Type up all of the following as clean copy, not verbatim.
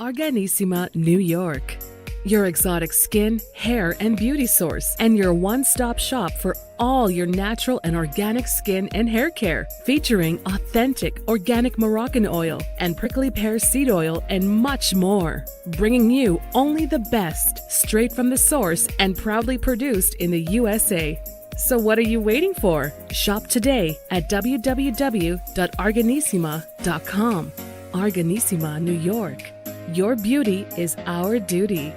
Arganissima, New York. Your exotic skin, hair, and beauty source, and your one-stop shop for all your natural and organic skin and hair care, featuring authentic organic Moroccan oil and prickly pear seed oil and much more. Bringing you only the best, straight from the source and proudly produced in the USA. So what are you waiting for? Shop today at www.arganissima.com. Arganissima, New York. Your beauty is our duty.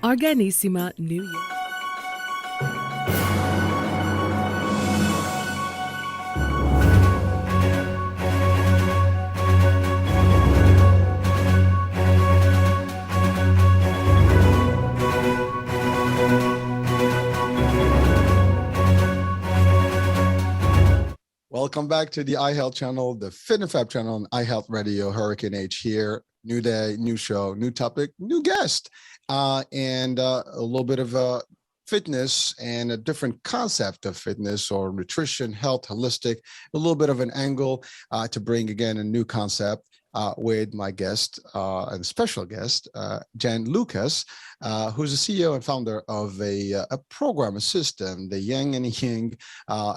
Arganissima, New York. Welcome back to the iHealth channel, the FitnessFab channel on iHealth Radio. Hurricane H here. New day, new show, new topic, new guest, and a little bit of fitness and a different concept of fitness or nutrition, health, holistic, a little bit of an angle to bring again a new concept with my guest and special guest, Jen Lucas, who's the CEO and founder of a program, a system. The Yang and Ying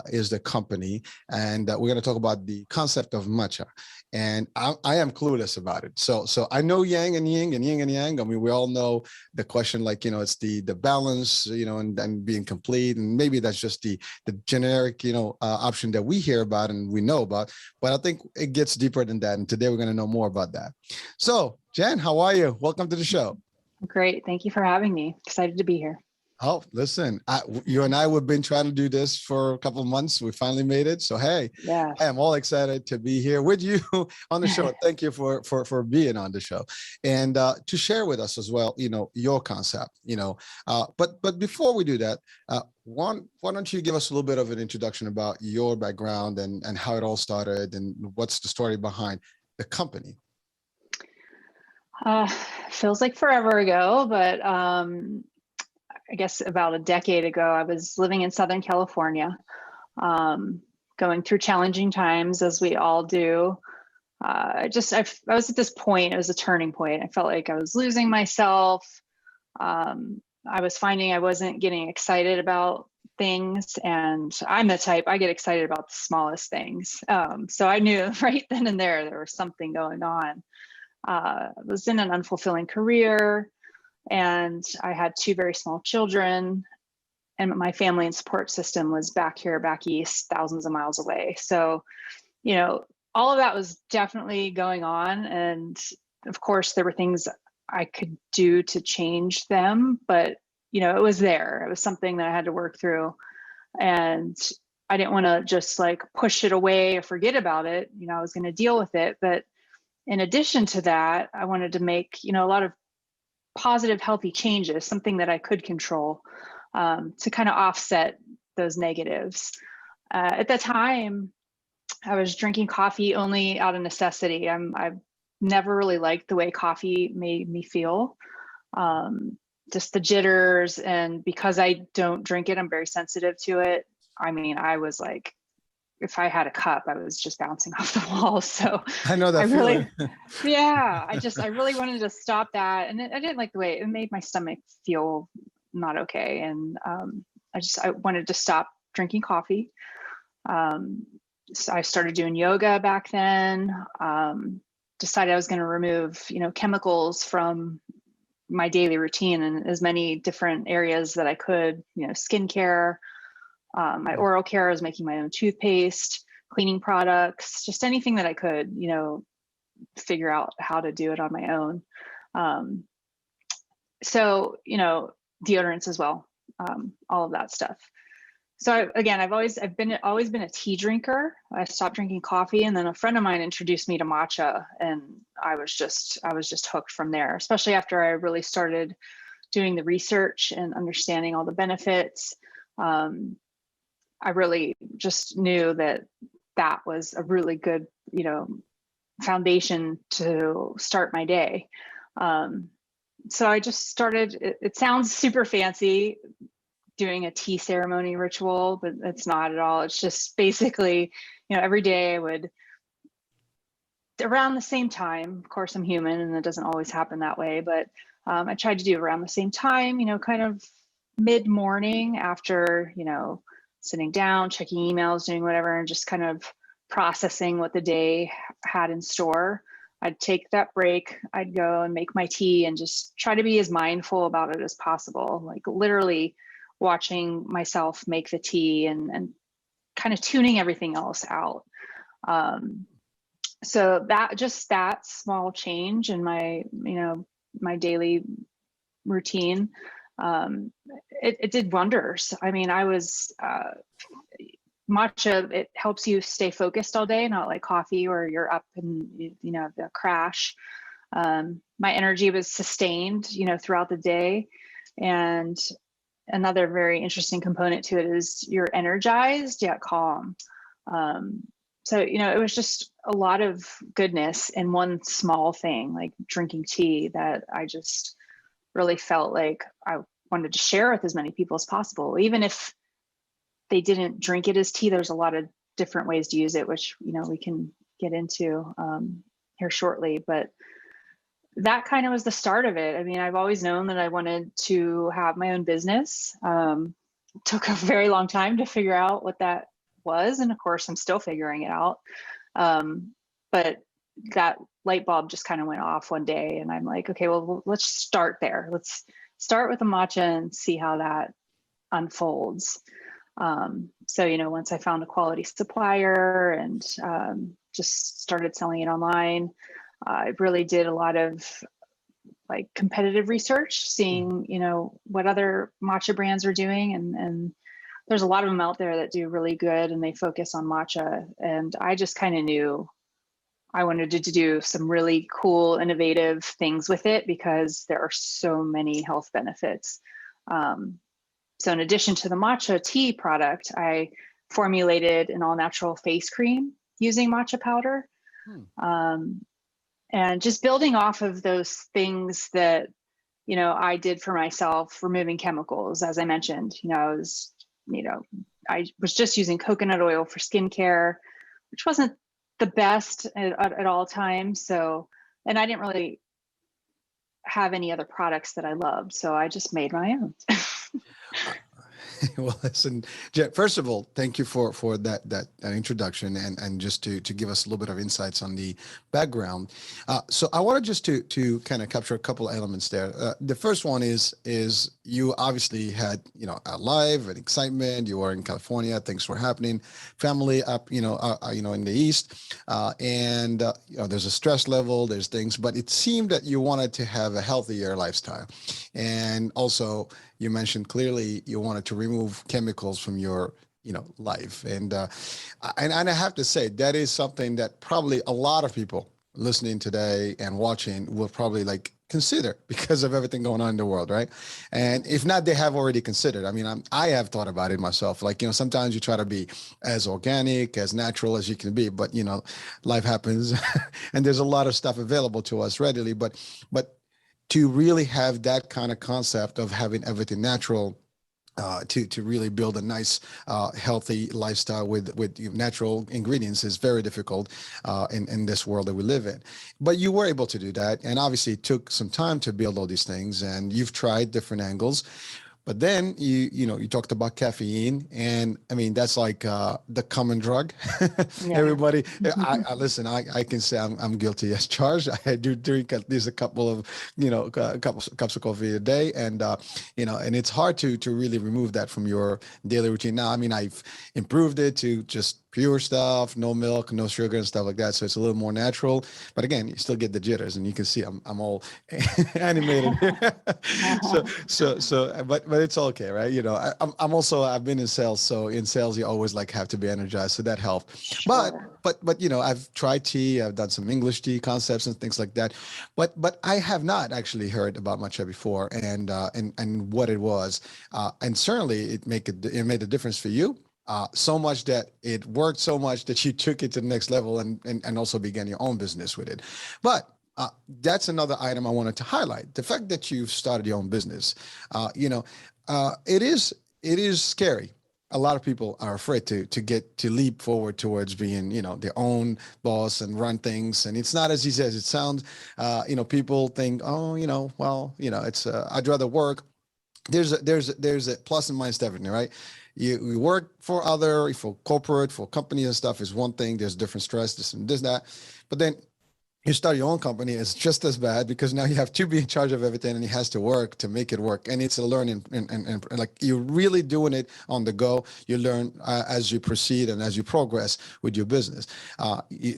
is the company, and we're going to talk about the concept of matcha. And I am clueless about it. So I know Yang and Ying and Yin and Yang. I mean, we all know the question, like, it's the balance, and being complete. And maybe that's just the generic, option that we hear about and we know about. But I think it gets deeper than that. And today we're going to know more about that. So Jen, how are you? Welcome to the show. Great. Thank you for having me. Excited to be here. Oh, listen, you and I, we've been trying to do this for a couple of months. We finally made it. So, hey, yeah, I am all excited to be here with you on the show. Thank you for being on the show and to share with us as well, your concept, but before we do that, why don't you give us a little bit of an introduction about your background and how it all started and what's the story behind the company? Feels like forever ago, but I guess about a decade ago, I was living in Southern California, going through challenging times as we all do. I was at this point, it was a turning point. I felt like I was losing myself. I was finding I wasn't getting excited about things, and I'm the type, I get excited about the smallest things. So I knew right then and there was something going on. I was in an unfulfilling career, and I had two very small children, and my family and support system was back east, thousands of miles away. So, all of that was definitely going on. And of course, there were things I could do to change them, but, it was there. It was something that I had to work through. And I didn't want to just like push it away or forget about it. I was going to deal with it. But in addition to that, I wanted to make, a lot of positive, healthy changes, something that I could control, to kind of offset those negatives. At that time, I was drinking coffee only out of necessity. I've never really liked the way coffee made me feel, just the jitters. And because I don't drink it, I'm very sensitive to it. I mean, I was like, if I had a cup, I was just bouncing off the wall. So I know that feeling. Yeah, I really wanted to stop that. And I didn't like the way it made my stomach feel not okay. And I wanted to stop drinking coffee. So I started doing yoga back then, decided I was going to remove, chemicals from my daily routine in as many different areas that I could, skincare, my oral care. I was making my own toothpaste, cleaning products, just anything that I could, figure out how to do it on my own. So, deodorants as well, all of that stuff. So I've always been a tea drinker. I stopped drinking coffee, and then a friend of mine introduced me to matcha, and I was just hooked from there, especially after I really started doing the research and understanding all the benefits. I really just knew that was a really good, foundation to start my day. So I just started, it sounds super fancy, doing a tea ceremony ritual, but it's not at all. It's just basically, every day I would around the same time. Of course, I'm human and it doesn't always happen that way, but I tried to do around the same time, kind of mid morning after, sitting down, checking emails, doing whatever, and just kind of processing what the day had in store. I'd take that break, I'd go and make my tea and just try to be as mindful about it as possible, like literally watching myself make the tea and kind of tuning everything else out. So that small change in my, my daily routine, it did wonders. I mean, matcha, it helps you stay focused all day, not like coffee where you're up and, the crash. My energy was sustained, throughout the day. And another very interesting component to it is you're energized yet calm. So, it was just a lot of goodness in one small thing, like drinking tea, that I just really felt like I wanted to share with as many people as possible. Even if they didn't drink it as tea, there's a lot of different ways to use it, which, we can get into here shortly. But that kind of was the start of it. I mean, I've always known that I wanted to have my own business. Took a very long time to figure out what that was. And of course, I'm still figuring it out. But that light bulb just kind of went off one day. And I'm like, okay, well, let's start there. Let's start with the matcha and see how that unfolds. So, once I found a quality supplier and just started selling it online, I really did a lot of like competitive research, seeing, what other matcha brands are doing. And there's a lot of them out there that do really good and they focus on matcha. And I just kind of knew I wanted to do some really cool, innovative things with it because there are so many health benefits. So in addition to the matcha tea product, I formulated an all natural face cream using matcha powder. And just building off of those things that, I did for myself, removing chemicals, as I mentioned, I was just using coconut oil for skincare, which wasn't the best at all times. So, and I didn't really have any other products that I loved. So I just made my own. Well, listen, Jen, first of all, thank you for that introduction and just to give us a little bit of insights on the background. So I wanted just to kind of capture a couple of elements there. The first one is you obviously had a life and excitement. You were in California, things were happening, family up in the East, and there's a stress level, there's things, but it seemed that you wanted to have a healthier lifestyle, and also you mentioned clearly you wanted to remove chemicals from your life, and I have to say that is something that probably a lot of people listening today and watching will probably like consider because of everything going on in the world, right? And if not, they have already considered. I mean, I have thought about it myself. Like, sometimes you try to be as organic, as natural as you can be, but life happens and there's a lot of stuff available to us readily, but to really have that kind of concept of having everything natural, to really build a nice, healthy lifestyle with natural ingredients is very difficult in this world that we live in. But you were able to do that, and obviously it took some time to build all these things, and you've tried different angles. But then you talked about caffeine, and I mean that's like the common drug. Yeah. Everybody, I listen. I can say I'm guilty as charged. I do drink at least a couple of cups of coffee a day, and and it's hard to really remove that from your daily routine. Now, I mean, I've improved it to just pure stuff, no milk, no sugar, and stuff like that. So it's a little more natural. But again, you still get the jitters, and you can see I'm all animated. But it's okay, right? I've been in sales, so in sales you always like have to be energized, so that helped. Sure. But I've tried tea, I've done some English tea concepts and things like that. But I have not actually heard about matcha before, and what it was, and certainly it made a difference for you. So much that it worked so much that you took it to the next level and also began your own business with it. But that's another item I wanted to highlight. The fact that you've started your own business, it is scary. a lot of people are afraid to leap forward towards being, their own boss and run things. And it's not as easy as it sounds. People think, oh, well, it's I'd rather work. There's a plus and minus to everything, right? You work for corporate, for companies and stuff is one thing. There's different stress, this, that. But then you start your own company, it's just as bad, because now you have to be in charge of everything and it has to work to make it work. And it's a learning, and like you're really doing it on the go. You learn as you proceed and as you progress with your business.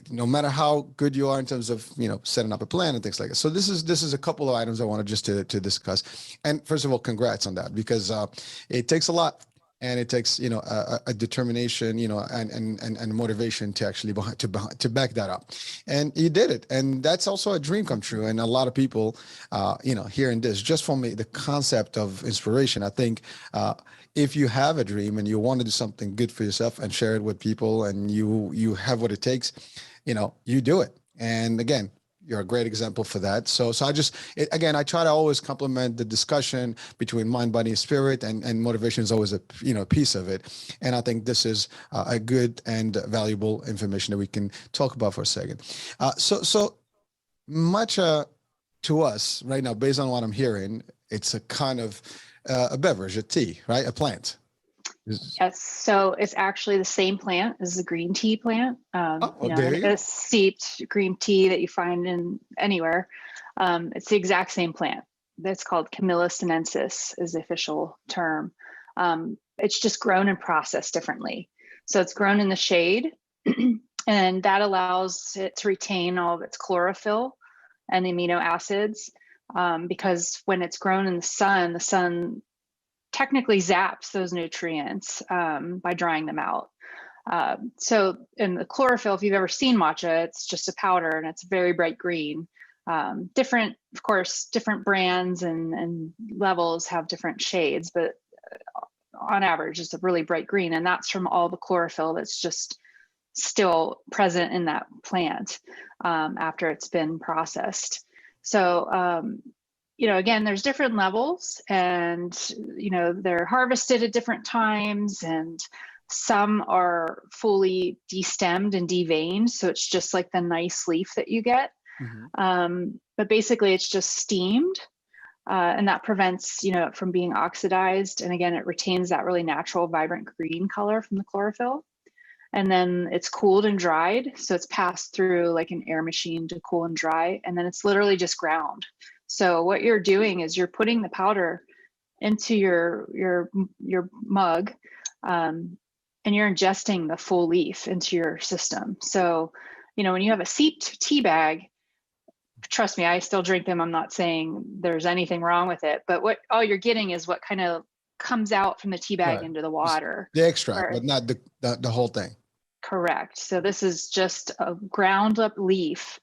No matter how good you are in terms of, setting up a plan and things like that. So this is a couple of items I wanted just to discuss. And first of all, congrats on that, because it takes a lot. And it takes, a determination, and motivation to actually to back that up. And you did it. And that's also a dream come true. And a lot of people, hearing this, just from the concept of inspiration, I think if you have a dream and you want to do something good for yourself and share it with people, and you have what it takes, you do it. And again, you're a great example for that. So I try to always complement the discussion between mind, body, and spirit, and motivation is always a piece of it. And I think this is a good and valuable information that we can talk about for a second. So matcha to us right now, based on what I'm hearing, it's a kind of a beverage, a tea, right? A plant. Yes, so it's actually the same plant as the green tea plant. A steeped green tea that you find in anywhere. It's the exact same plant. That's called Camellia sinensis is the official term. It's just grown and processed differently. So it's grown in the shade, and that allows it to retain all of its chlorophyll and amino acids. Because when it's grown in the sun technically zaps those nutrients by drying them out. So in the chlorophyll, if you've ever seen matcha, it's just a powder and it's very bright green. Different brands and levels have different shades, but on average, it's a really bright green. And that's from all the chlorophyll that's just still present in that plant after it's been processed. So, again, there's different levels, and, they're harvested at different times, and some are fully destemmed and deveined. So it's just like the nice leaf that you get. Mm-hmm. But basically it's just steamed, and that prevents, it from being oxidized. And again, it retains that really natural, vibrant green color from the chlorophyll. And then it's cooled and dried. So it's passed through like an air machine to cool and dry. And then it's literally just ground. So what you're doing is you're putting the powder into your mug, and you're ingesting the full leaf into your system. So, when you have a steeped tea bag, trust me, I still drink them. I'm not saying there's anything wrong with it, but all you're getting is what kind of comes out from the tea bag into the water. The extract, but not the whole thing. Correct. So this is just a ground up leaf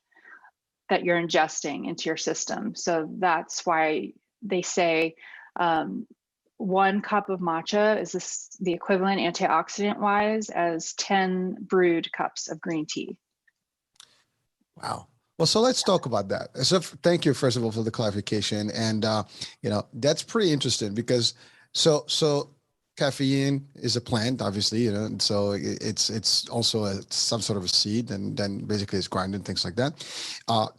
that you're ingesting into your system. So that's why they say 1 cup of matcha is the equivalent antioxidant wise as 10 brewed cups of green tea. Wow. Well, so let's talk about that. So thank you, first of all, for the clarification. And, that's pretty interesting, because so caffeine is a plant, obviously, and so it's also some sort of a seed, and then basically it's grinded, things like that.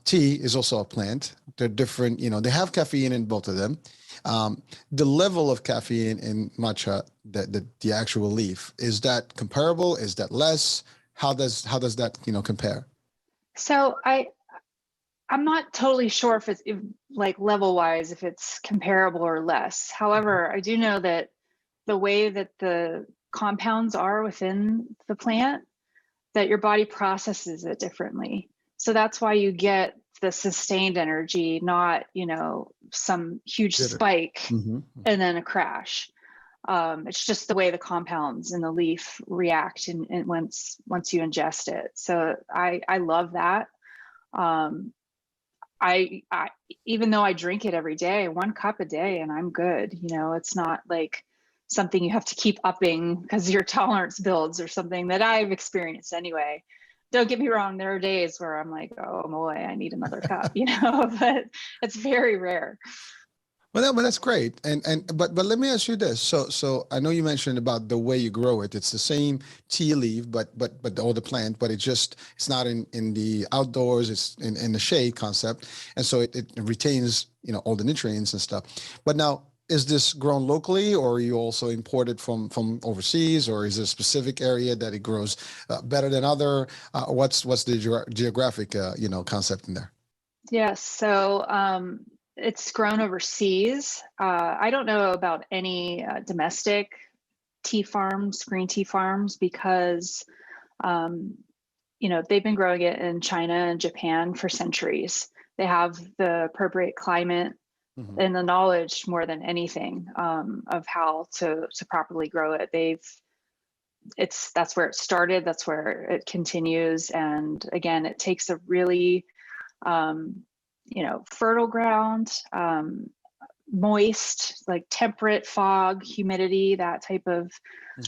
Tea is also a plant. They're different, they have caffeine in both of them. The level of caffeine in matcha, the actual leaf, is that comparable? Is that less? How does that, compare? So I'm not totally sure if like level wise, if it's comparable or less. However, I do know that the way that the compounds are within the plant, that your body processes it differently. So that's why you get the sustained energy, not, some huge spike and then a crash. It's just the way the compounds in the leaf react and once you ingest it. So I love that. I even though I drink it every day, 1 cup a day, and I'm good. It's not like something you have to keep upping because your tolerance builds or something, that I've experienced anyway. Don't get me wrong, there are days where I'm like, oh boy, I need another cup, but it's very rare. Well, that's great. But let me ask you this. So I know you mentioned about the way you grow it. It's the same tea leaf, but or the plant, but it's not in the outdoors. It's in the shade concept, and so it retains all the nutrients and stuff. But now, is this grown locally, or are you also imported from overseas, or is there a specific area that it grows better than other? What's the geographic concept in there? Yes, so it's grown overseas. I don't know about any domestic tea farms, green tea farms, because um, they've been growing it in China and Japan for centuries. They have the appropriate climate Hmm. and the knowledge more than anything of how to properly grow it. That's where it started. That's where it continues. And again, it takes a really fertile ground, moist, like temperate fog, humidity, that type of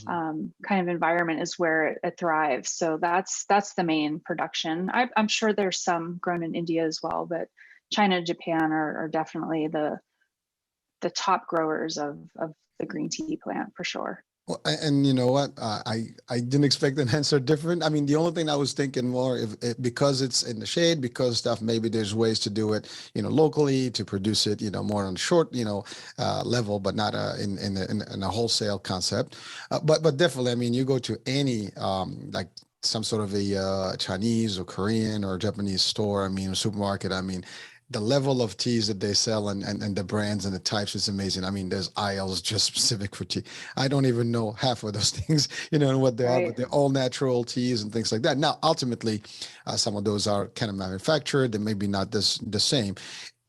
Hmm. kind of environment is where it thrives. So that's the main production. I'm sure there's some grown in India as well, but China and Japan are definitely the top growers of the green tea plant for sure. Well, and you know what? I didn't expect an answer different. I mean, the only thing I was thinking more because it's in the shade, because stuff maybe there's ways to do it, locally to produce it, more on short, level, but not in a wholesale concept. But definitely, I mean, you go to any like some sort of a Chinese or Korean or Japanese store. I mean, supermarket. I mean, the level of teas that they sell and the brands and the types is amazing. I mean, there's aisles just specific for tea. I don't even know half of those things, and what they are, but Right. they're all natural teas and things like that. Now, ultimately, some of those are kind of manufactured and maybe not the same.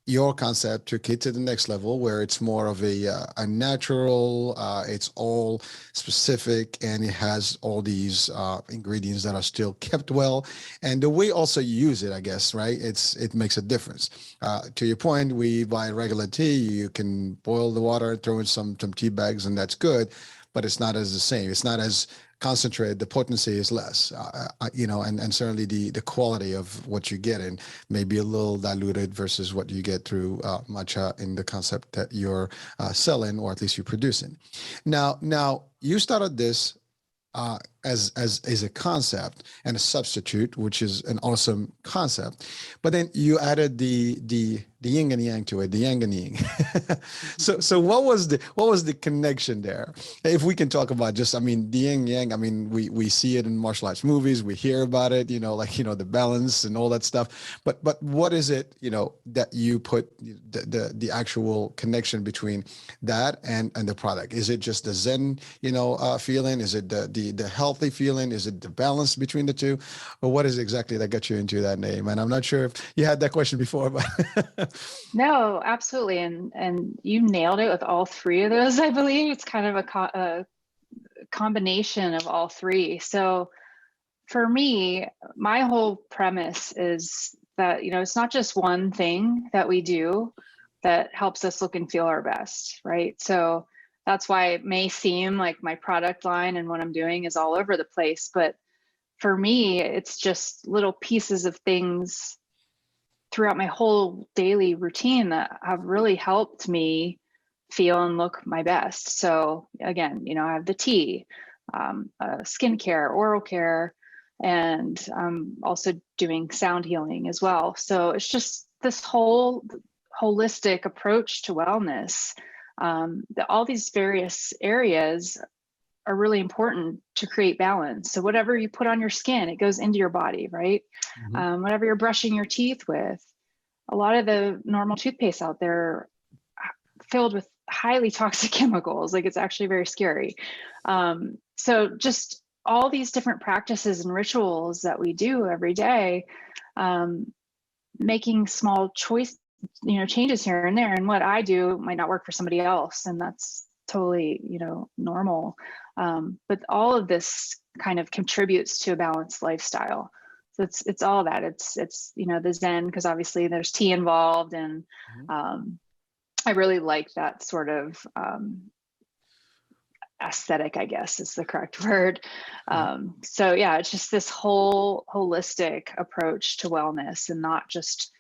Your concept took it to the next level where it's more of a natural, it's all specific, and it has all these ingredients that are still kept well, and the way also you use it, I guess, right, it makes a difference. To your point, we buy regular tea, you can boil the water, throw in some tea bags, and that's good, but it's not as the same, it's not as concentrated, the potency is less, and certainly the quality of what you get in may be a little diluted versus what you get through matcha in the concept that you're selling, or at least you're producing. Now you started this as a concept and a substitute, which is an awesome concept. But then you added the yin and yang to it, the yang and yin. So what was the connection there? If we can talk about just, I mean, the yin yang. I mean, we see it in martial arts movies, we hear about it, like the balance and all that stuff. But what is it, that you put the actual connection between that and the product? Is it just the Zen, feeling? Is it the healthy feeling? Is it the balance between the two? Or what is exactly that got you into that name? And I'm not sure if you had that question before, but No, absolutely. And you nailed it with all three of those, I believe. It's kind of a combination of all three. So for me, my whole premise is that, it's not just one thing that we do that helps us look and feel our best, right? So that's why it may seem like my product line and what I'm doing is all over the place. But for me, it's just little pieces of things throughout my whole daily routine that have really helped me feel and look my best. So again, I have the tea, skincare, oral care, and I'm also doing sound healing as well. So it's just this whole holistic approach to wellness. All these various areas are really important to create balance. So whatever you put on your skin, it goes into your body, right? Mhm. Whatever you're brushing your teeth with, a lot of the normal toothpaste out there filled with highly toxic chemicals. Like it's actually very scary. So just all these different practices and rituals that we do every day, making small changes here and there. And what I do might not work for somebody else, and that's totally, normal. But all of this kind of contributes to a balanced lifestyle. So it's all that. It's the Zen, because obviously there's tea involved, and Mhm. I really like that sort of aesthetic, I guess is the correct word. Mhm. So yeah, it's just this whole holistic approach to wellness, and not just,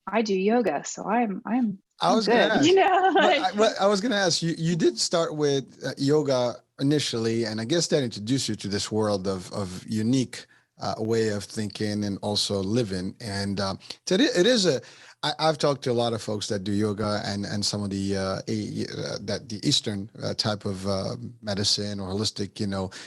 I do yoga, so I'm I I'm was gonna good. ask, You know, but I was gonna ask you. You did start with yoga initially, and I guess that introduced you to this world of unique way of thinking and also living. And so it is a. I've talked to a lot of folks that do yoga and some of the that the Eastern type of medicine or holistic,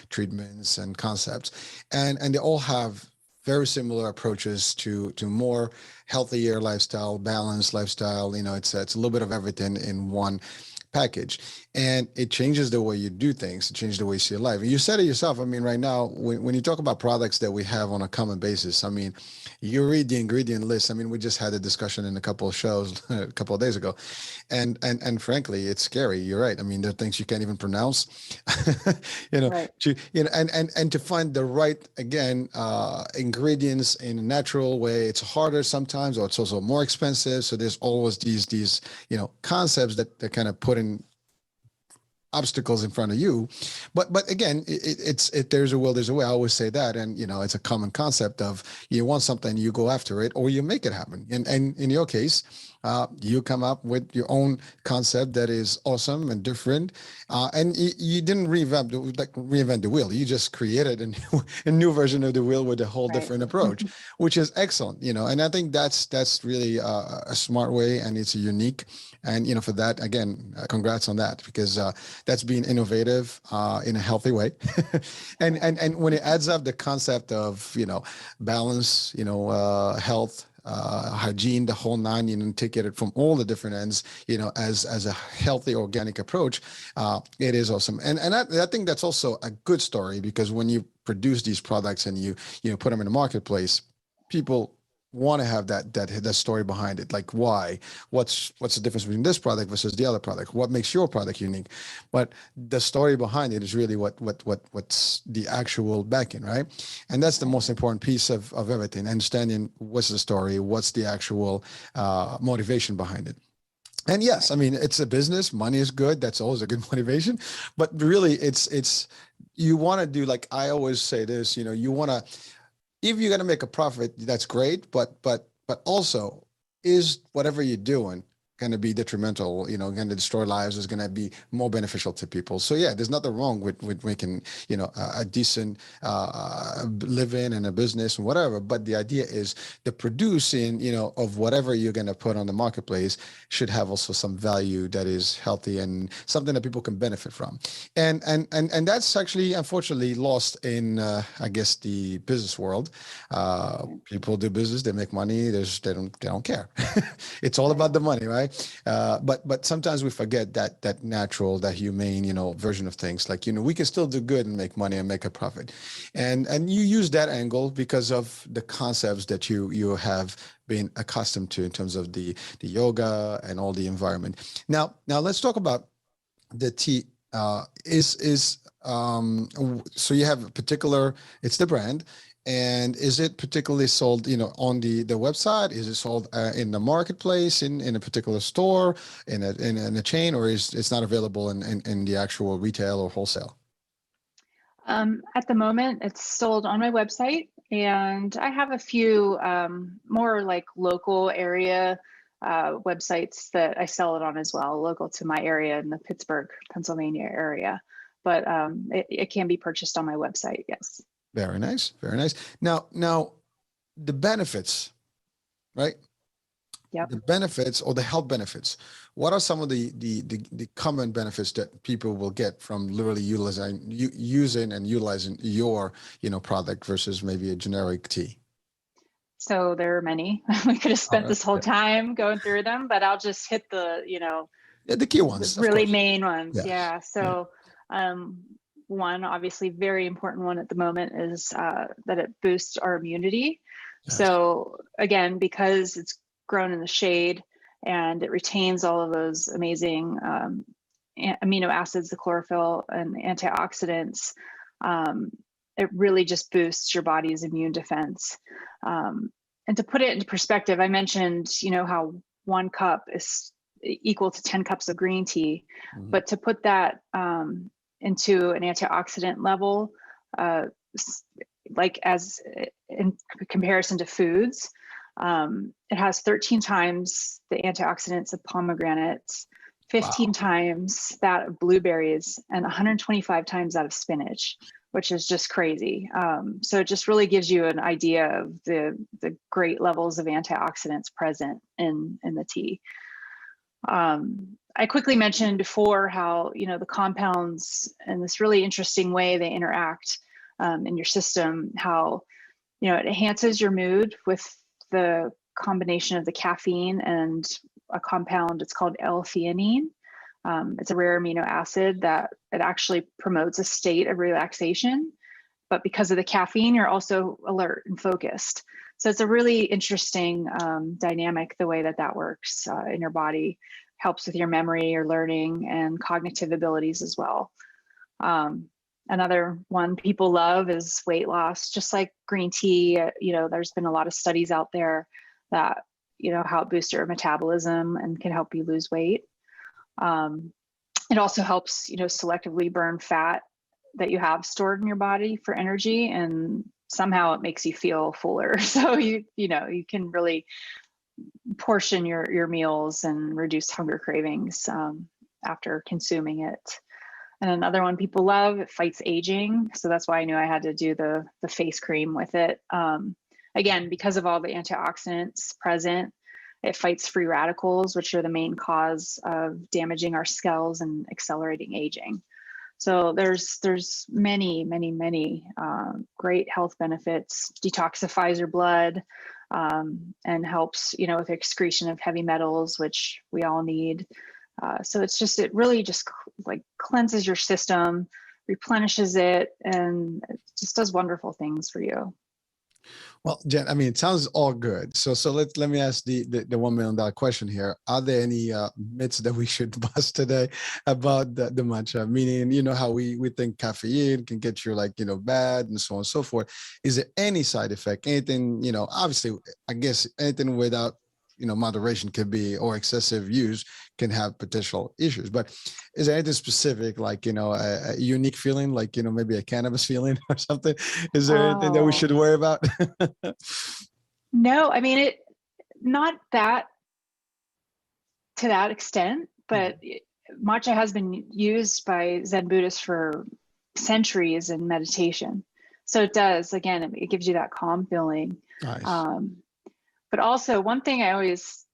treatments and concepts, and they all have very similar approaches to more healthier lifestyle, balanced lifestyle. It's a little bit of everything in one package, and it changes the way you do things. It changes the way you see your life. And you said it yourself. I mean, right now, when you talk about products that we have on a common basis, I mean, you read the ingredient list. I mean, we just had a discussion in a couple of shows a couple of days ago, and frankly, it's scary. You're right. I mean, there are things you can't even pronounce. right. And to find the right, again, ingredients in a natural way, it's harder sometimes, or it's also more expensive. So there's always these concepts that kind of put in obstacles in front of you. But again, it's there's a will, there's a way. I always say that. And it's a common concept of, you want something, you go after it, or you make it happen. And in your case, you come up with your own concept that is awesome and different, and you didn't reinvent the wheel. You just created a new version of the wheel with a whole Right. different approach, which is excellent. And I think that's really a smart way, and it's unique. And for that, again, congrats on that, because that's being innovative in a healthy way. And when it adds up the concept of balance, health, hygiene, the whole nine, take it from all the different ends, as a healthy organic approach, it is awesome. And I think that's also a good story, because when you produce these products and you put them in the marketplace, people want to have that story behind it. Like, why? What's the difference between this product versus the other product? What makes your product unique? But the story behind it is really what's the actual backing, right? And that's the most important piece of everything. Understanding what's the story, what's the actual motivation behind it. And yes, I mean, it's a business. Money is good. That's always a good motivation. But really, it's you want to do, like I always say this. You want to, if you're going to make a profit, that's great. But also, is whatever you're doing going to be detrimental, going to destroy lives, is going to be more beneficial to people? So yeah, there's nothing wrong with making, a decent living and a business and whatever. But the idea is the producing, of whatever you're going to put on the marketplace should have also some value that is healthy and something that people can benefit from. And that's actually, unfortunately, lost in, I guess, the business world. People do business, they make money, they don't care. It's all about the money, right? But sometimes we forget that natural, that humane, version of things. Like, we can still do good and make money and make a profit. And you use that angle because of the concepts that you have been accustomed to in terms of the yoga and all the environment. Now let's talk about the tea. So you have a particular, it's the brand. And is it particularly sold, on the website? Is it sold in the marketplace, in a particular store, in a chain, or is it's not available in the actual retail or wholesale? At the moment, it's sold on my website, and I have a few more like local area websites that I sell it on as well, local to my area in the Pittsburgh, Pennsylvania area. But it can be purchased on my website, yes. Very nice, very nice. Now, the benefits, right? Yep. The benefits, or the health benefits. What are some of the common benefits that people will get from literally using and utilizing your product versus maybe a generic tea? So there are many. We could have spent this whole Yeah. time going through them, but I'll just hit the Yeah, the key the ones, of really course. main ones. Yeah. Yeah. So one obviously very important one at the moment is that it boosts our immunity. Yes. So again, because it's grown in the shade and it retains all of those amazing amino acids, the chlorophyll and antioxidants, it really just boosts your body's immune defense. And to put it into perspective, I mentioned, how 1 cup is equal to 10 cups of green tea, Mhm. but to put that into an antioxidant level, like as in comparison to foods, It has 13 times the antioxidants of pomegranates, 15 Wow. times that of blueberries, and 125 times that of spinach, which is just crazy. So it just really gives you an idea of the great levels of antioxidants present in the tea. I quickly mentioned before how, the compounds in this really interesting way they interact in your system, how, it enhances your mood with the combination of the caffeine and a compound, it's called L-theanine. It's a rare amino acid that it actually promotes a state of relaxation, but because of the caffeine, you're also alert and focused. So it's a really interesting dynamic, the way that works in your body. Helps with your memory, your learning, and cognitive abilities as well. Another one people love is weight loss, just like green tea. There's been a lot of studies out there that, how it boosts your metabolism and can help you lose weight. It also helps, selectively burn fat that you have stored in your body for energy, and somehow it makes you feel fuller. So you can really portion your meals and reduce hunger cravings after consuming it. And another one people love, it fights aging. So that's why I knew I had to do the face cream with it. Again, because of all the antioxidants present, it fights free radicals, which are the main cause of damaging our cells and accelerating aging. So there's many, many, many great health benefits. Detoxifies your blood and helps, with excretion of heavy metals, which we all need. So it really just like cleanses your system, replenishes it, and it just does wonderful things for you. Well, Jen, I mean, it sounds all good. So let me ask the $1 million question here. Are there any myths that we should bust today about the matcha? Meaning, how we think caffeine can get you bad and so on and so forth. Is there any side effect? Anything, obviously, I guess anything without moderation could be, or excessive use can have potential issues. But is there anything specific, like, a unique feeling, like, maybe a cannabis feeling or something? Is there anything that we should worry about? No, I mean, not that to that extent, but matcha has been used by Zen Buddhists for centuries in meditation. So it does, again, it gives you that calm feeling. Nice. But also, one thing I always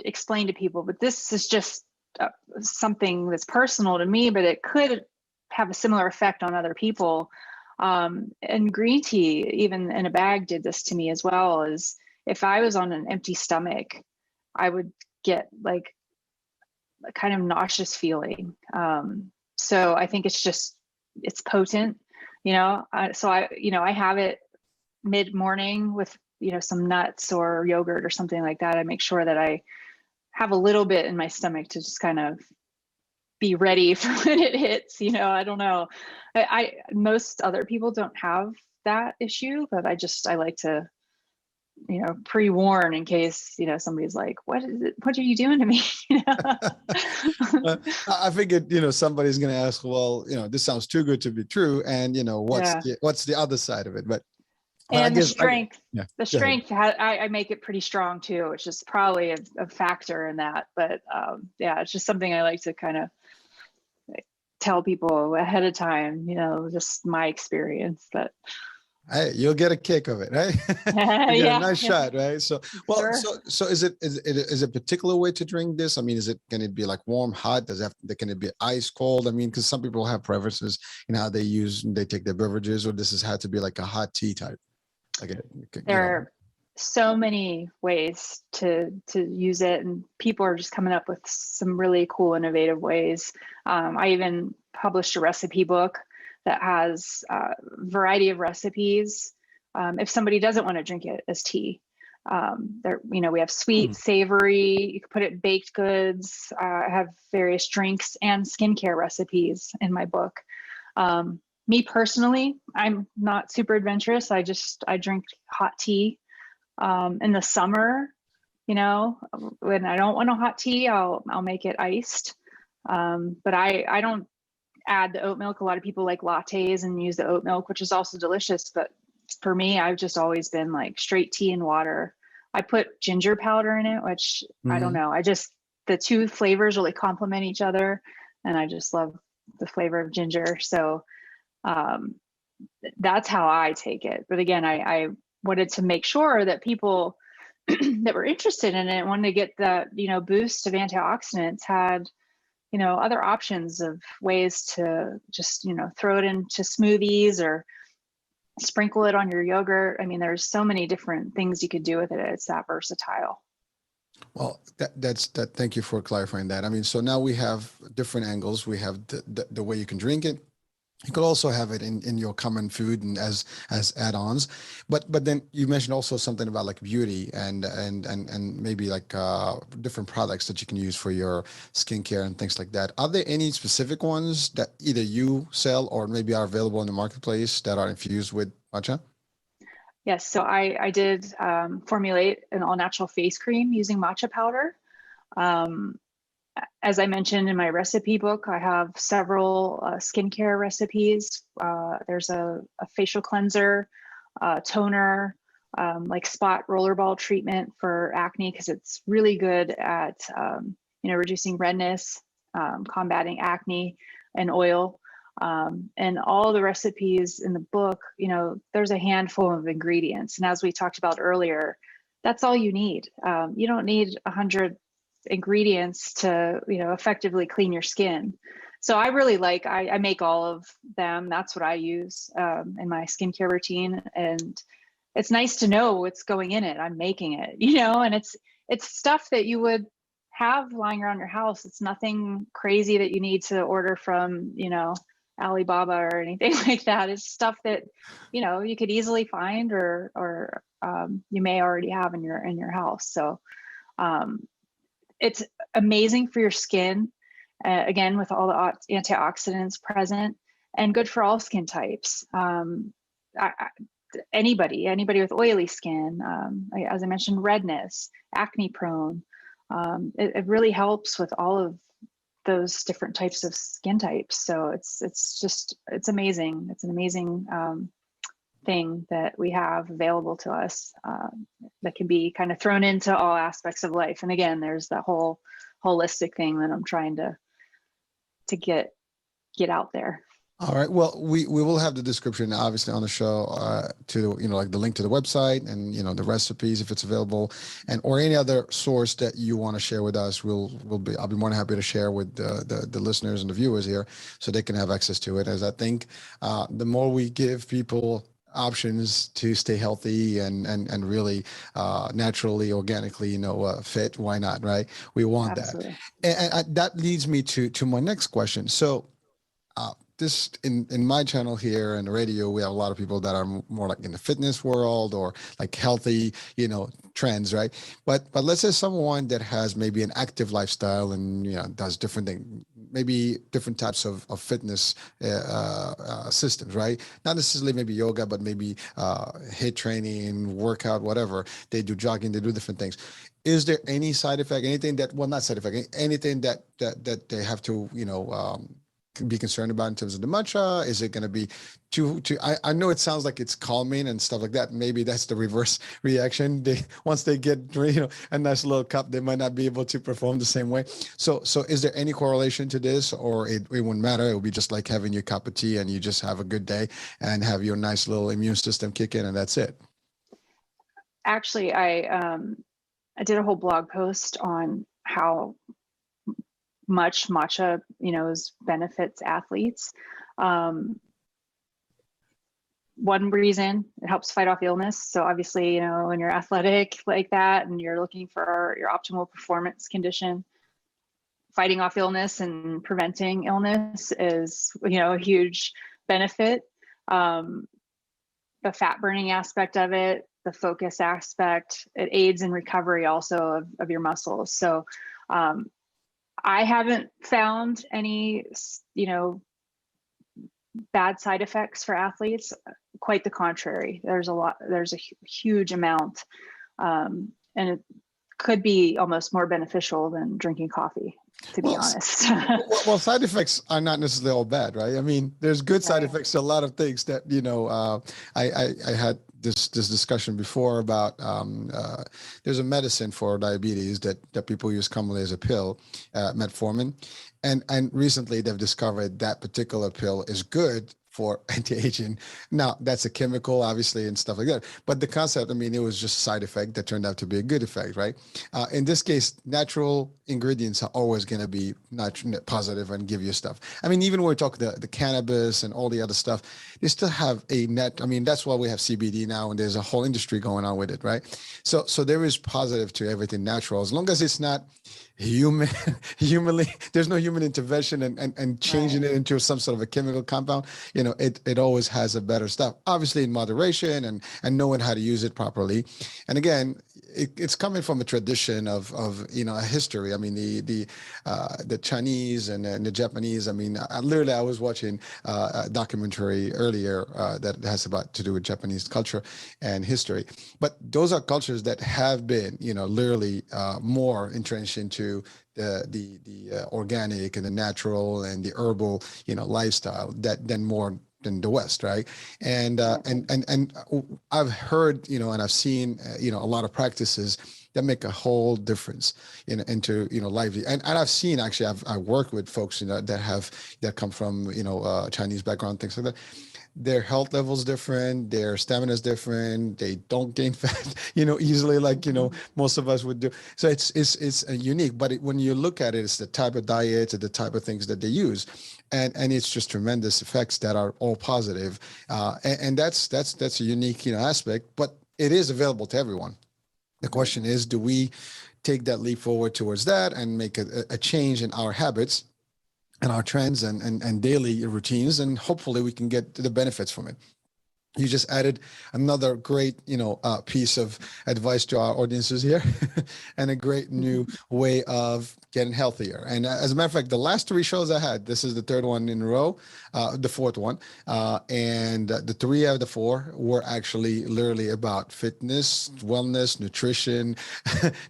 explain to people, but this is just something that's personal to me, but it could have a similar effect on other people. And green tea, even in a bag, did this to me as well. Is if I was on an empty stomach, I would get like a kind of nauseous feeling. So I think it's potent, so I have it mid-morning with some nuts or yogurt or something like that. I make sure that I have a little bit in my stomach to just kind of be ready for when it hits. I don't know. Most other people don't have that issue, but I like to pre-warn in case somebody's like, what are you doing to me? I figured somebody's going to ask, well, this sounds too good to be true, and what's the other side of it? But and the strength, I make it pretty strong too, which is probably a factor in that. But it's just something I like to kind of tell people ahead of time, just my experience. But hey, you'll get a kick of it, right? You get a nice shot, right? So, well, sure. So is it a particular way to drink this? I mean, is it going to be like warm, hot? Can it be ice cold? I mean, because some people have preferences in how they take their beverages, or this has had to be like a hot tea type. There are so many ways to use it, and people are just coming up with some really cool, innovative ways. I even published a recipe book that has a variety of recipes. If somebody doesn't want to drink it as tea, we have sweet, savory. You can put it in baked goods. I have various drinks and skincare recipes in my book. Me personally, I'm not super adventurous. I drink hot tea. In the summer, when I don't want a hot tea, I'll make it iced. But I don't add the oat milk. A lot of people like lattes and use the oat milk, which is also delicious. But for me, I've just always been like straight tea and water. I put ginger powder in it, which I don't Mhm. know. The two flavors really complement each other. And I just love the flavor of ginger. So um, that's how I take it. But again, I wanted to make sure that people that were interested in it, wanted to get the, boost of antioxidants, had, other options of ways to just, throw it into smoothies or sprinkle it on your yogurt. I mean, there's so many different things you could do with it. It's that versatile. Well, that's that. Thank you for clarifying that. I mean, so now we have different angles. We have the way you can drink it. You could also have it in your common food and as add-ons, but then you mentioned also something about like beauty and maybe like different products that you can use for your skincare and things like that. Are there any specific ones that either you sell or maybe are available in the marketplace that are infused with matcha? Yes, so I did formulate an all natural face cream using matcha powder. Um, as I mentioned in my recipe book, I have several skincare recipes. There's a facial cleanser, toner, like spot rollerball treatment for acne, because it's really good at reducing redness, combating acne, and oil. And all the recipes in the book, there's a handful of ingredients. And as we talked about earlier, that's all you need. You don't need 100 ingredients to, effectively clean your skin. So I really I make all of them. That's what I use in my skincare routine. And it's nice to know what's going in it. I'm making it, and it's stuff that you would have lying around your house. It's nothing crazy that you need to order from, Alibaba or anything like that. It's stuff that, you could easily find or you may already have in your house. So it's amazing for your skin, again, with all the antioxidants present, and good for all skin types. Anybody with oily skin, as I mentioned, redness, acne prone. It really helps with all of those different types of skin types. So it's amazing. It's an amazing thing that we have available to us that can be kind of thrown into all aspects of life. And again, there's that whole holistic thing that I'm trying to get out there. All right. Well, we will have the description obviously on the show to like the link to the website and the recipes if it's available, and or any other source that you want to share with us. I'll be more than happy to share with the listeners and the viewers here so they can have access to it. As I think the more we give people options to stay healthy and really naturally, organically, fit, why not, right? We want Absolutely. that, and that leads me to my next question. So this in my channel here and the radio, we have a lot of people that are more like in the fitness world or like healthy, trends, right? But let's say someone that has maybe an active lifestyle and does different things, maybe different types of fitness systems, right? Not necessarily maybe yoga, but maybe HIIT training, workout, whatever. They do jogging, they do different things. Is there any side effect, anything that, well, not side effect, anything that they have to, be concerned about in terms of the matcha? Is it going to be too I know it sounds like it's calming and stuff like that. Maybe that's the reverse reaction. Once they get a nice little cup, they might not be able to perform the same way. So is there any correlation to this, or it wouldn't matter? It would be just like having your cup of tea and you just have a good day and have your nice little immune system kick in and that's it? Actually, I did a whole blog post on how much matcha, benefits athletes. One reason, it helps fight off illness. So obviously, when you're athletic like that and you're looking for your optimal performance condition, fighting off illness and preventing illness is, a huge benefit. The fat burning aspect of it, the focus aspect, it aids in recovery also of your muscles. So I haven't found any, bad side effects for athletes. Quite the contrary. There's a huge amount, and it could be almost more beneficial than drinking coffee, to be honest. well, side effects are not necessarily all bad, right? I mean, there's good side Right. effects to a lot of things that, I had this discussion before about there's a medicine for diabetes that people use commonly as a pill, metformin, and recently they've discovered that particular pill is good for anti-aging. Now that's a chemical, obviously, and stuff like that. But the concept, I mean, it was just a side effect that turned out to be a good effect, right? In this case, natural ingredients are always going to be positive and give you stuff. I mean, even when we talk the cannabis and all the other stuff, they still have a net. I mean, that's why we have CBD now, and there's a whole industry going on with it, right? So there is positive to everything natural, as long as it's not humanly, there's no human intervention and changing it into some sort of a chemical compound. It always has a better stuff, obviously in moderation and knowing how to use it properly. And again, it's coming from a tradition of a history. I mean, the Chinese and the Japanese. I mean, literally, I was watching a documentary earlier that has about to do with Japanese culture and history. But those are cultures that have been, literally more entrenched into the organic and the natural and the herbal, lifestyle than more than the West, right? And I've heard, and I've seen, a lot of practices that make a whole difference into life. And I've seen, actually, I worked with folks that come from Chinese background, things like that. Their health level's different, their stamina is different, they don't gain fat easily like most of us would do. So it's unique. But when you look at it, it's the type of diets and the type of things that they use, and it's just tremendous effects that are all positive. And that's a unique aspect, but it is available to everyone. The question is, do we take that leap forward towards that and make a change in our habits and our trends and daily routines, and hopefully we can get the benefits from it. You just added another great, piece of advice to our audiences here, and a great new way of getting healthier. And as a matter of fact, the last 3 shows I had, this is the 3rd one in a row, the 4th one, and the 3 out of the 4 were actually literally about fitness, wellness, nutrition,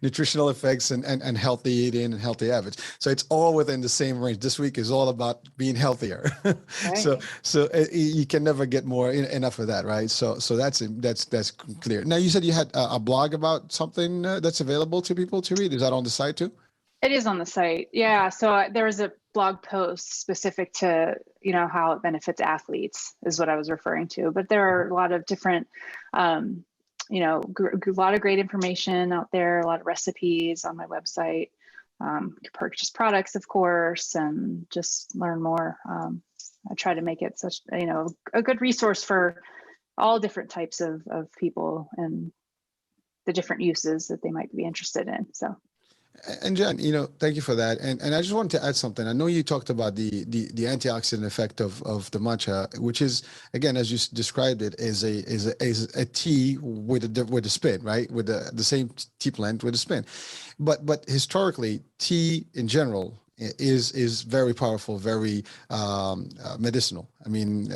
nutritional effects, and healthy eating and healthy habits. So it's all within the same range. This week is all about being healthier. Right. So you can never get more enough of that. Right. So that's clear. Now, you said you had a blog about something that's available to people to read. Is that on the site too? It is on the site. Yeah. So there was a blog post specific to, how it benefits athletes is what I was referring to. But there are a lot of different, a lot of great information out there, a lot of recipes on my website. You can purchase products, of course, and just learn more. I try to make it such, a good resource for all different types of people and the different uses that they might be interested in. So. And Jen, thank you for that. And I just wanted to add something. I know you talked about the antioxidant effect of the matcha, which is, again, as you described it, is a tea with a spin, right? With the same tea plant with a spin. But historically, tea in general is very powerful, very medicinal. I mean,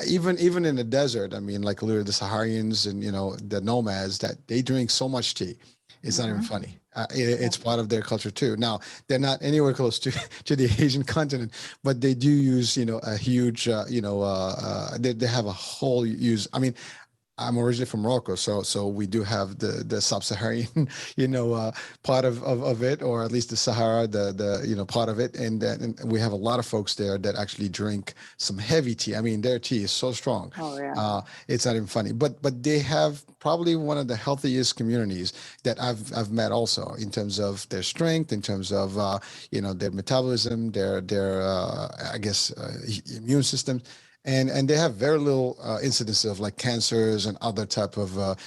even in the desert, I mean, like literally the Saharians and the nomads, that they drink so much tea. It's not even funny. It's part of their culture too. Now, they're not anywhere close to the Asian continent, but they do use, a huge, they have a whole use. I mean, I'm originally from Morocco, so we do have the sub-Saharan, part of it, or at least the Sahara, the part of it, and we have a lot of folks there that actually drink some heavy tea. I mean, their tea is so strong. Oh yeah. It's not even funny, but they have probably one of the healthiest communities that I've met also, in terms of their strength, in terms of their metabolism, their immune system. And they have very little incidence of like cancers and other type of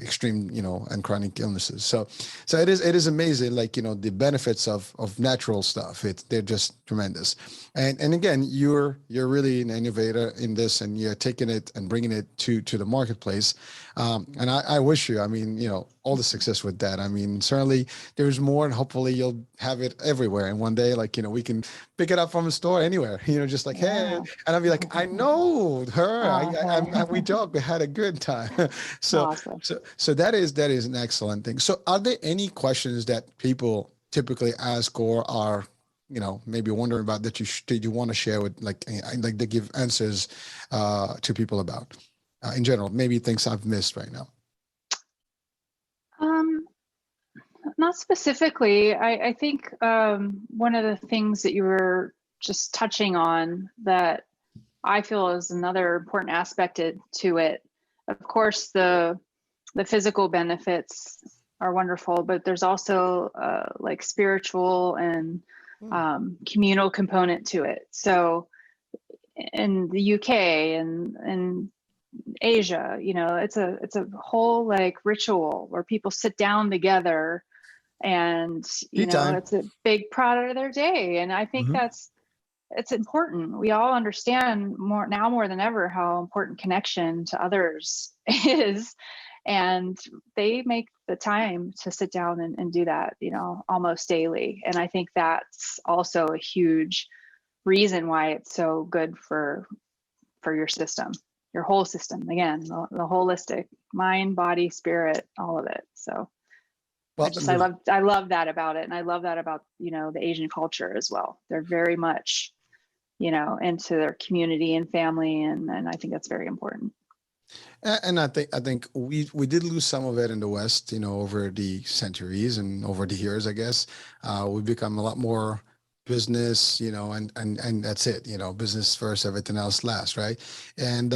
extreme and chronic illnesses. So it is amazing, like the benefits of natural stuff. They're just tremendous. And again, you're really an innovator in this, and you're taking it and bringing it to the marketplace. And I wish you, I mean, all the success with that. I mean, certainly there's more, and hopefully you'll have it everywhere. And one day, like, we can pick it up from the store anywhere, just like, hey, and I'll be like, I know her. We talked, we had a good time. So, awesome. so that is an excellent thing. So are there any questions that people typically ask, or are, maybe wondering about, that you want to share with, like to give answers to people about? in general? Maybe things I've missed right now. Um, Not specifically. I think one of the things that you were just touching on that I feel is another important aspect to it. Of course, the physical benefits are wonderful, but there's also like spiritual and communal component to it. So in the UK and Asia, you know, it's a whole like ritual where people sit down together and Tea time. it's a big part of their day. And I think it's important. We all understand more than ever how important connection to others is. And they make the time to sit down and do that, almost daily. And I think that's also a huge reason why it's so good for your system, your whole system. Again, the holistic mind, body, spirit, all of it. So Well, I love that about it. And I love that about, the Asian culture as well. They're very much, into their community and family. And I think that's very important. and I think we did lose some of it in the West, over the centuries and over the years, I guess. We've become a lot more business, and that's it, business first, everything else last, right? And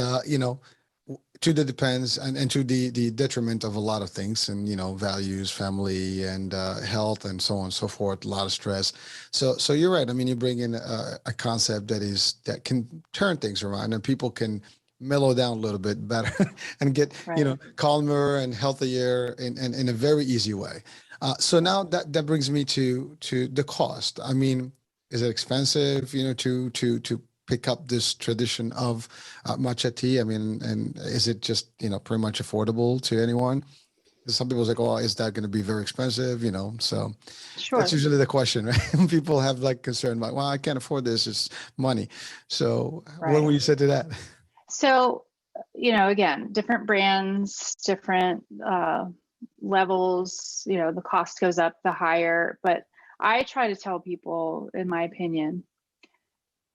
to the depends and to the detriment of a lot of things, and values, family, and health, and so on and so forth. A lot of stress. So you're right. I mean, you bring in a concept that can turn things around, and people can mellow down a little bit better and get Right. calmer and healthier in a very easy way. So now that brings me to the cost. I mean, is it expensive, to pick up this tradition of matcha tea? I mean, and is it just, pretty much affordable to anyone? 'Cause some people's like, oh, is that going to be very expensive? So that's Sure. usually the question, right? People have like concern about, well, I can't afford this. It's money. So what Right. would you say to that? So, again, different brands, different levels, the cost goes up the higher. But I try to tell people, in my opinion,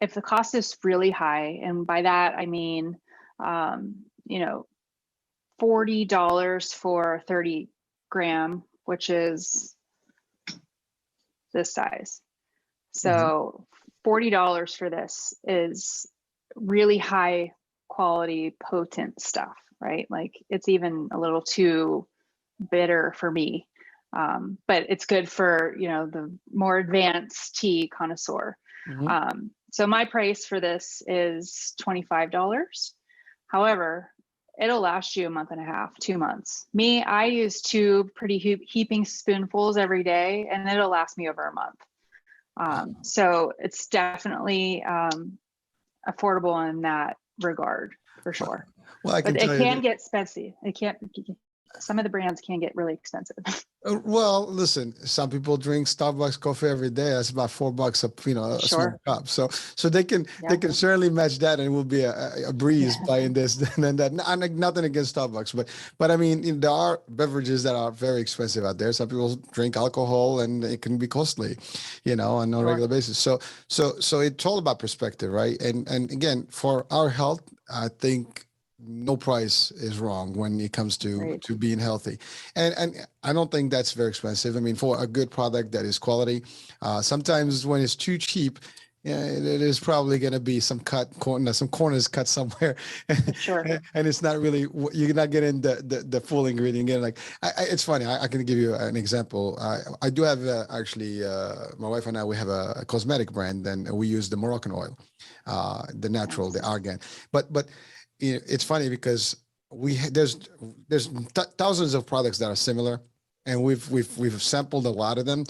if the cost is really high, and by that I mean, $40 for 30 gram, which is this size. Mhm. So $40 for this is really high quality, potent stuff, right? Like it's even a little too bitter for me. But it's good for, the more advanced tea connoisseur. Mhm. So my price for this is $25. However, it'll last you a month and a half, 2 months. Me, I use two pretty heaping spoonfuls every day, and it'll last me over a month. So it's definitely affordable in that regard, for sure. Well, I can But it tell you can that. get expensive. Some of the brands can get really expensive. Well, listen, some people drink Starbucks coffee every day. That's about $4 a small Sure. cup. So they Yeah. can certainly match that, and it will be a breeze buying this than that. I'm like, nothing against Starbucks, but I mean, there are beverages that are very expensive out there. Some people drink alcohol, and it can be costly, on a Sure. regular basis. So it's all about perspective, right? And again, for our health, I think no price is wrong when it comes to Right. being healthy, and I don't think that's very expensive. I mean, for a good product that is quality, sometimes when it's too cheap, yeah, it is probably going to be some some corners cut somewhere, Sure. and it's not really, you're not getting the full ingredient. Again, like it's funny. I can give you an example. I do have actually, my wife and I, we have a cosmetic brand, and we use the Moroccan oil, the natural, the Nice. argan, but it's funny because there's thousands of products that are similar, and we've sampled a lot of them,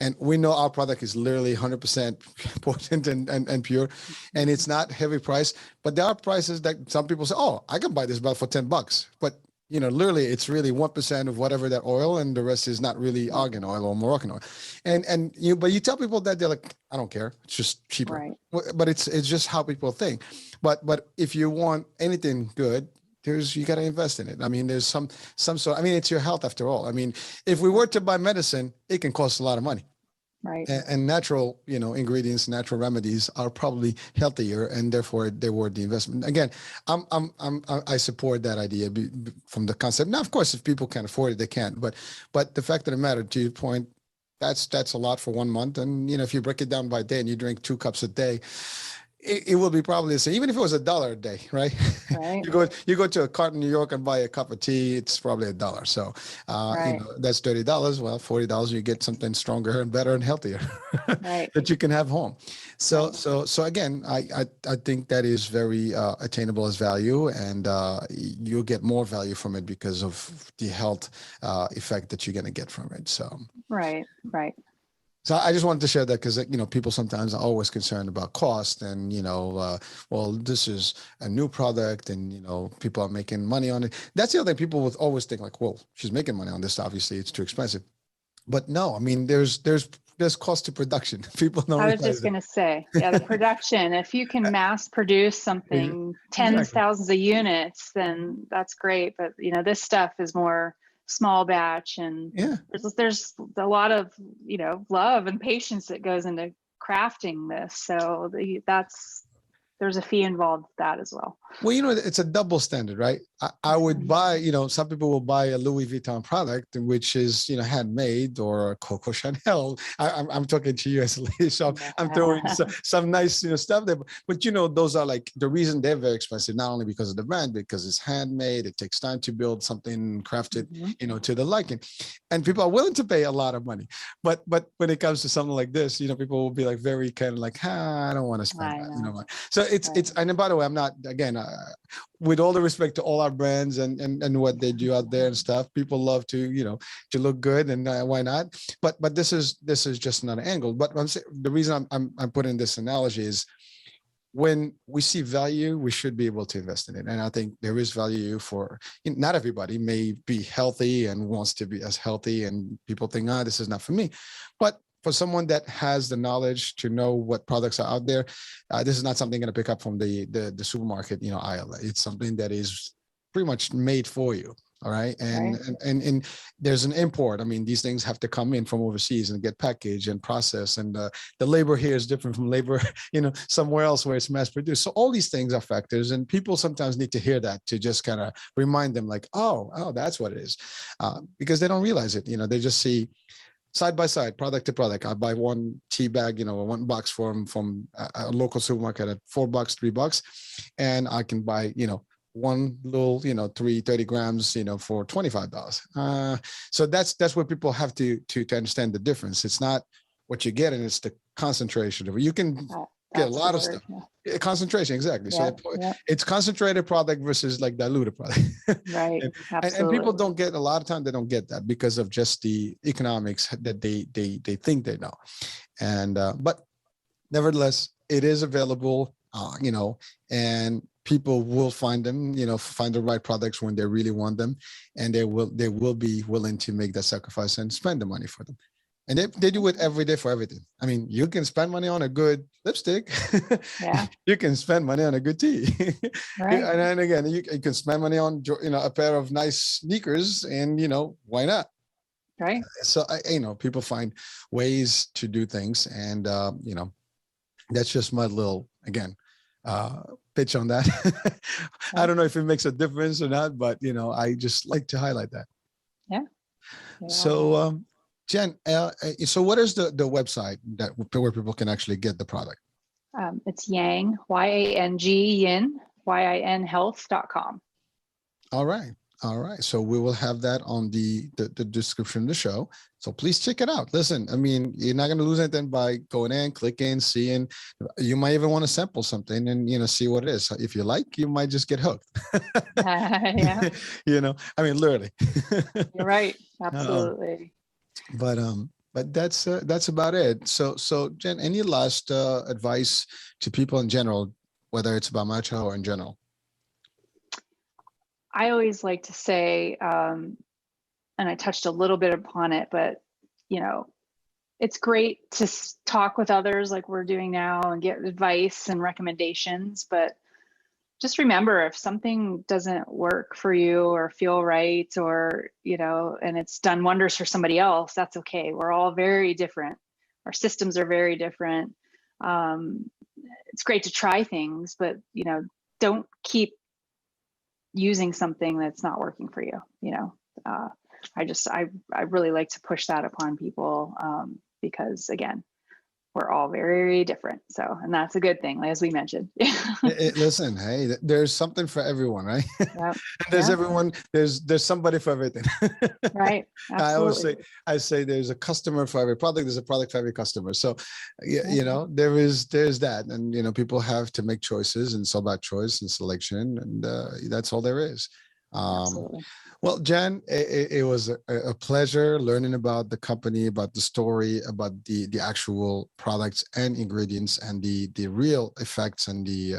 and we know our product is literally 100% potent and pure, and it's not heavy price. But there are prices that some people say, oh, I can buy this about for $10, but literally it's really 1% of whatever that oil, and the rest is not really Yep. argan oil or Moroccan oil. But you tell people that, they're like, I don't care, it's just cheaper. Right. But it's just how people think. But if you want anything good, you got to invest in it. I mean, there's some sort. I mean, it's your health after all. I mean, if we were to buy medicine, it can cost a lot of money. Right. And natural, ingredients, natural remedies are probably healthier, and therefore they're worth the investment. Again, I support that idea from the concept. Now, of course, if people can't afford it, they can't. But the fact of the matter, to your point, that's a lot for 1 month. And if you break it down by day and you drink 2 cups a day, it will be probably the same, even if it was $1 a day, right? Right. you go to a cart in New York and buy a cup of tea, it's probably $1. So Right. that's $30. Well, $40, you get something stronger and better and healthier Right. that you can have home. So Right. so again, I think that is very attainable as value, and you'll get more value from it because of the health effect that you're going to get from it. So Right. Right. so I just wanted to share that because people sometimes are always concerned about cost, and well, this is a new product, and people are making money on it. That's the other thing. People would always think like, well, she's making money on this. Obviously, it's too expensive. But no, I mean, there's cost to production. People don't I was realize just it. going to say, yeah, the production, if you can mass produce Ex- something tens, Exactly. thousands of units, then that's great. But, this stuff is more small batch, and Yeah. there's a lot of, love and patience that goes into crafting this. So there's a fee involved with that as well. Well, it's a double standard, right? I would buy, some people will buy a Louis Vuitton product, which is, handmade, or a Coco Chanel. I'm talking to you as a lady, so I'm throwing some nice, stuff there. But, those are like the reason they're very expensive, not only because of the brand, because it's handmade. It takes time to build something crafted, to the liking. And people are willing to pay a lot of money. But when it comes to something like this, people will be like very kind of like, I don't want to spend that, So it's, and then, by the way, I'm not, again, with all the respect to all our brands and what they do out there and stuff, people love to to look good, and why not? But this is just another angle. But I'm saying, the reason I'm putting this analogy is, when we see value, we should be able to invest in it. And I think there is value for, not everybody may be healthy and wants to be as healthy, and people think, this is not for me. But for someone that has the knowledge to know what products are out there, this is not something going to pick up from the supermarket, aisle. It's something that is pretty much made for you. All right. And there's an import. I mean, these things have to come in from overseas and get packaged and processed. And the labor here is different from labor, somewhere else where it's mass produced. So all these things are factors, and people sometimes need to hear that to just kind of remind them like, oh, that's what it is. Because they don't realize it. They just see side by side, product to product. I buy one tea bag, one box from a local supermarket at $4, $3, and I can buy, one little, 30 grams, for $25. So that's where people have to understand the difference. It's not what you get, and it's the concentration of it. You can get a lot of stuff. Yeah. Concentration, exactly. So it's concentrated product versus like diluted product. Right. And people don't get, a lot of time they don't get that because of just the economics that they think they know. And but nevertheless, it is available, and people will find them, find the right products when they really want them, and they will be willing to make that sacrifice and spend the money for them. And they do it every day for everything. I mean, you can spend money on a good lipstick. Yeah. You can spend money on a good tea. Right. And again, you can spend money on, a pair of nice sneakers, and, why not? Right. So, people find ways to do things. And, that's just my little, again, pitch on that. I don't know if it makes a difference or not, but, I just like to highlight that. Yeah. So, Jen, so what is the website where people can actually get the product? It's Yang, Yang, YINhealth.com. All right. So we will have that on the description of the show. So please check it out. Listen, I mean, you're not going to lose anything by going in, clicking, seeing. You might even want to sample something and, see what it is. If you like, you might just get hooked. Yeah. I mean, literally. You're right. Absolutely. But that's about it. So Jen, any last advice to people in general, whether it's about matcha or in general? I always like to say, and I touched a little bit upon it, but it's great to talk with others like we're doing now and get advice and recommendations, but just remember, if something doesn't work for you or feel right, or, and it's done wonders for somebody else, that's okay. We're all very different. our systems are very different. It's great to try things, but don't keep using something that's not working for you. I really like to push that upon people, because again, we're all very, very different. So, and that's a good thing, as we mentioned. Listen, hey, there's something for everyone, right? Yep. And there's everyone, there's somebody for everything. Right. Absolutely. I say there's a customer for every product, there's a product for every customer. So there's that. And people have to make choices, and it's all about choice and selection, and that's all there is. Absolutely. Well, Jen, it was a pleasure learning about the company, about the story, about the actual products and ingredients, and the real effects, and the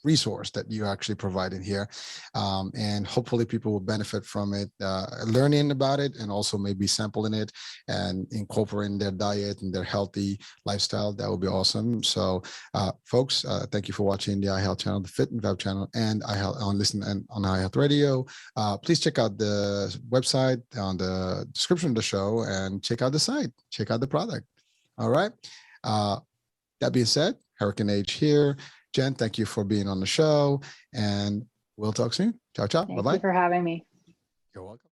resource that you actually provided here. And hopefully people will benefit from it, learning about it, and also maybe sampling it and incorporating their diet and their healthy lifestyle. That would be awesome. So folks, thank you for watching the iHealth channel, the Fit and Fab channel, and iHealth on Listen and on iHealth Radio. Please check out the website on the description of the show, and check out the site, check out the product. All right. That being said, Hurricane H here. Jen, thank you for being on the show, and we'll talk soon. Ciao, ciao. Bye-bye. Thank you for having me. You're welcome.